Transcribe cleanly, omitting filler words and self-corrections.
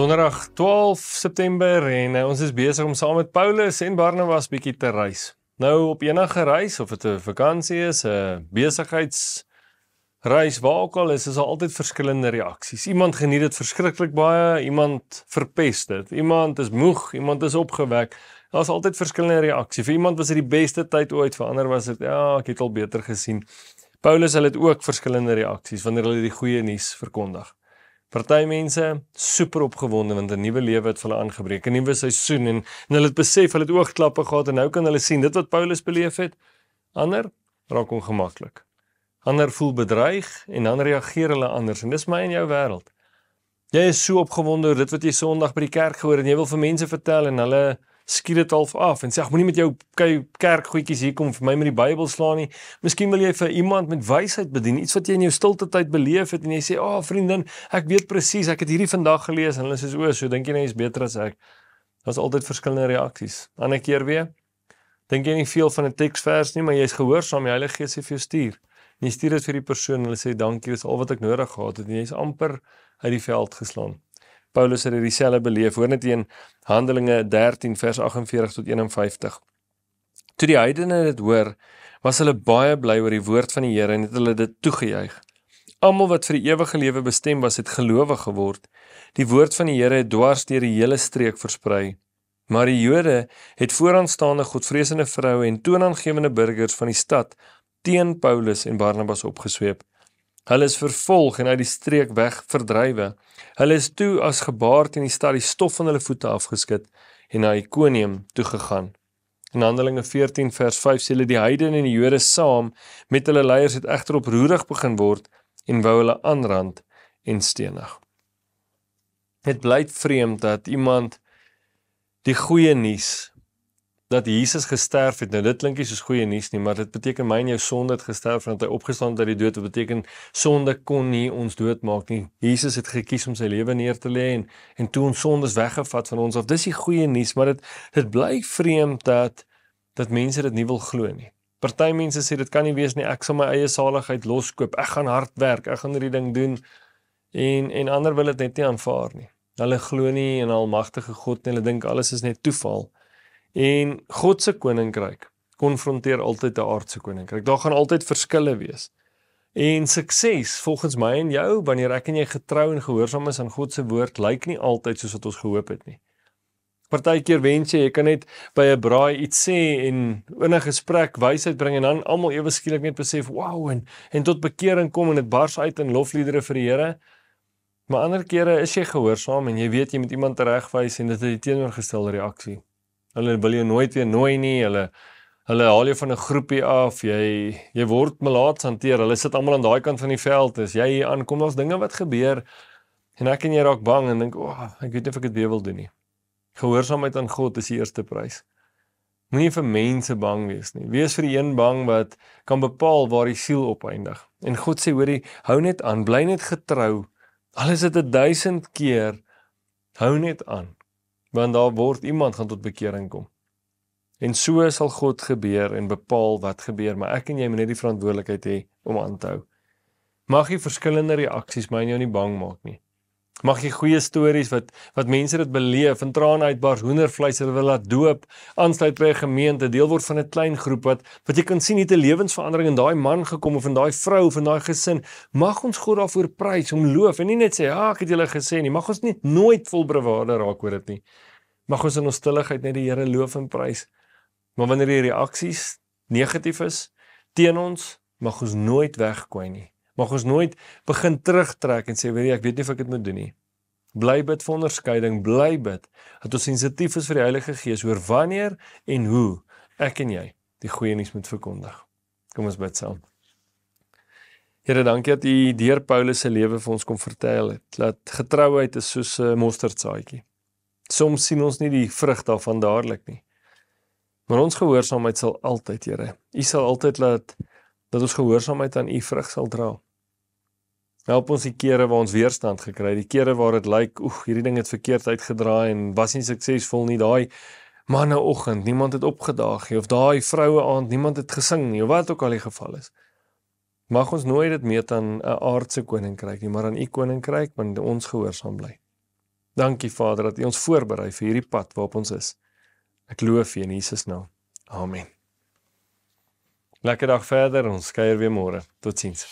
Donderdag 12 September en ons is besig om saam met Paulus en Barnabas bietjie te reis. Nou op enige reis, of dit 'n vakansie is, 'n besigheidsreis, waar ook al is daar altyd verskillende reaksies. Iemand geniet dit verskriklik baie, iemand verpest dit, iemand is moeg, iemand is opgewek. Daar's altyd verskillende reaksies. Vir iemand was dit die beste tyd ooit, vir ander was dit, ja, ek het al beter gesien. Paulus het ook verskillende reaksies wanneer hulle die goeie nuus verkondig. Party mense super opgewonde want 'n nuwe lewe het vir hulle aangebreek, 'n nuwe seisoen en hulle het besef, hulle het oogklappe gehad en nou kan hulle sien dit wat Paulus beleef het. Ander raak ongemaklik. Ander voel bedreig en dan reageer hulle anders en dis my en jou wêreld. Jy is so opgewonde oor dit wat jy Sondag by die kerk gehoor en jy wil vir mense vertel en hulle skiet dit half af en sê, ag, moenie met jou kerkgoedjies hier kom vir my met die Bybel slaan nie. Miskien wil jy vir iemand met wysheid bedien, iets wat jy in jou stilte tyd beleef het en jy sê, vriendin, ek weet presies, ek het hierdie vandag gelees en hulle sê, so dink jy nou jy's beter as ek. Daar's altyd verskillende reaksies. Ander keer weer, dink jy nie veel van 'n teksvers nie, maar jy's gehoorsaam, die Heilige Gees sê vir jou stuur. En jy stuur dit vir die persoon en hulle sê, dankie, dis al wat ek nodig gehad het en jy's amper uit die veld geslaan. Paulus het dieselfde beleef, hoor net in Handelinge 13 vers 48 tot 51. Toe die heidene dit hoor, was hulle baie bly oor die woord van die Here en het hulle dit toegejuig. Almal wat vir die ewige lewe bestem was, het gelowig geword. Die woord van die Here het dwars deur die hele streek versprei. Maar die Jode het vooraanstaande godvreesende vroue en toonaangewende burgers van die stad teen Paulus en Barnabas opgesweep. Hulle is vervolg en uit die streek weg verdrywe. Hulle is toe as gebaar teen die stad die stof van hulle voete afgeskit en na Iconium toegegaan. In Handelinge 14 vers 5 sê hulle die heidene en die Jode saam met hulle leiers het egter oproerig begin word en wou hulle aanrand en stenig. Het bly vreemd dat iemand die goeie nuus dat Jesus gesterf het, nou dit klink nie soos goeie nuus nie, maar dit beteken my en jou sonde het gesterf en dat hy opgestaan het uit die dood, dit beteken sonde kon nie ons doodmaak nie. Jesus het gekies om sy lewe neer te lê en toe ons sondes weggevat van ons af. Dis die goeie nuus, maar dit bly vreemd dat mense dit nie wil glo nie. Party mense sê dit kan nie wees nie, ek sal my eie saligheid loskoop, ek gaan hard werk, ek gaan hierdie ding doen en ander wil dit net nie aanvaar nie. Hulle glo nie in 'n almagtige God nie, hulle dink alles is net toeval. En God se koninkryk konfronteer altyd 'n aardse koninkryk. Daar gaan altyd verskille wees. En sukses volgens my en jou, wanneer ek en jy getrou en gehoorsaam is aan God se woord, lyk nie altyd soos wat ons gehoop het nie. Partykeer wens jy kan net by 'n braai iets sê en in 'n gesprek wysheid bring en dan almal ewe skielik net besef, wow, en tot bekering kom en dit bars uit in lofliedere vir die Here. Maar ander kere is jy gehoorsaam en jy weet jy moet iemand teregwys en dit het die teenoorgestelde reaksie. Hulle wil jou nooit weer nooi nie, hulle haal jou van 'n groepie af, jy word melaats hanteer, hulle sit almal aan daai kant van die veld, as jy hier aankom, daar's dinge wat gebeur, en ek en jy raak bang en dink, ek weet nie of ek dit weer wil doen nie. Gehoorsaamheid aan God is die eerste prys. Moenie vir mense bang wees nie, wees vir die een bang wat kan bepaal waar die siel opeindig. En God sê, hoorie, hou net aan, bly net getrou, al is dit 1000 keer, hou net aan. Want daar word iemand gaan tot bekering kom. En so sal God gebeur en bepaal wat gebeur, maar ek en jy moet net die verantwoordelikheid hê om aan te hou. Mag jy verskillende reaksies my en jou nie bang maak nie. Mag jy goeie stories wat mense dit beleef, in trane uitbars, hoendervleis hulle wil laat doop, aansluit by 'n gemeente, deel word van 'n klein groep wat jy kan sien het 'n lewensverandering in daai man gekom of in daai vrou of in daai gesin. Mag ons God daarvoor prys, om loof en nie net sê, ek het julle gesê nie. Mag ons nie nooit vol bravade raak oor dit nie. Mag ons in ons stilligheid net die Here loof en prys. Maar wanneer die reaksies negatief is teen ons, mag ons nooit wegkwyn nie. Mag ons nooit begin terugtrek en sê, ek weet nie of ek dit moet doen nie. Bly bid vir onderskeiding, bly bid, dat ons sensitief is vir die Heilige Gees, oor wanneer en hoe ek en jy die goeie nuus moet verkondig. Kom ons bid saam. Here, dankie dat U deur Paulus se lewe vir ons kom vertel het, dat getrouheid is soos 'n mosterdsaadjie. Soms sien ons nie die vrug daarvan dadelik nie. Maar ons gehoorsaamheid sal altyd, Here, U sal altyd laat dat ons gehoorsaamheid aan U vrug sal dra. Help ons die kere waar ons weerstand gekry, die kere waar dit lyk, hierdie ding het verkeerd uitgedraai en was nie suksesvol nie, daai manneoggend, niemand het opgedaag nie, of daai vroue aand, niemand het gesing nie, of wat ook al die geval is. Mag ons nooit dit meet aan 'n aardse koninkryk nie, maar aan U koninkryk, want ons gehoorsaam bly. Dankie Vader dat U ons voorberei vir hierdie pad waarop ons is. Ek loof U in Jesus naam. Amen. Lekker dag verder, ons kuier weer môre. Totsiens.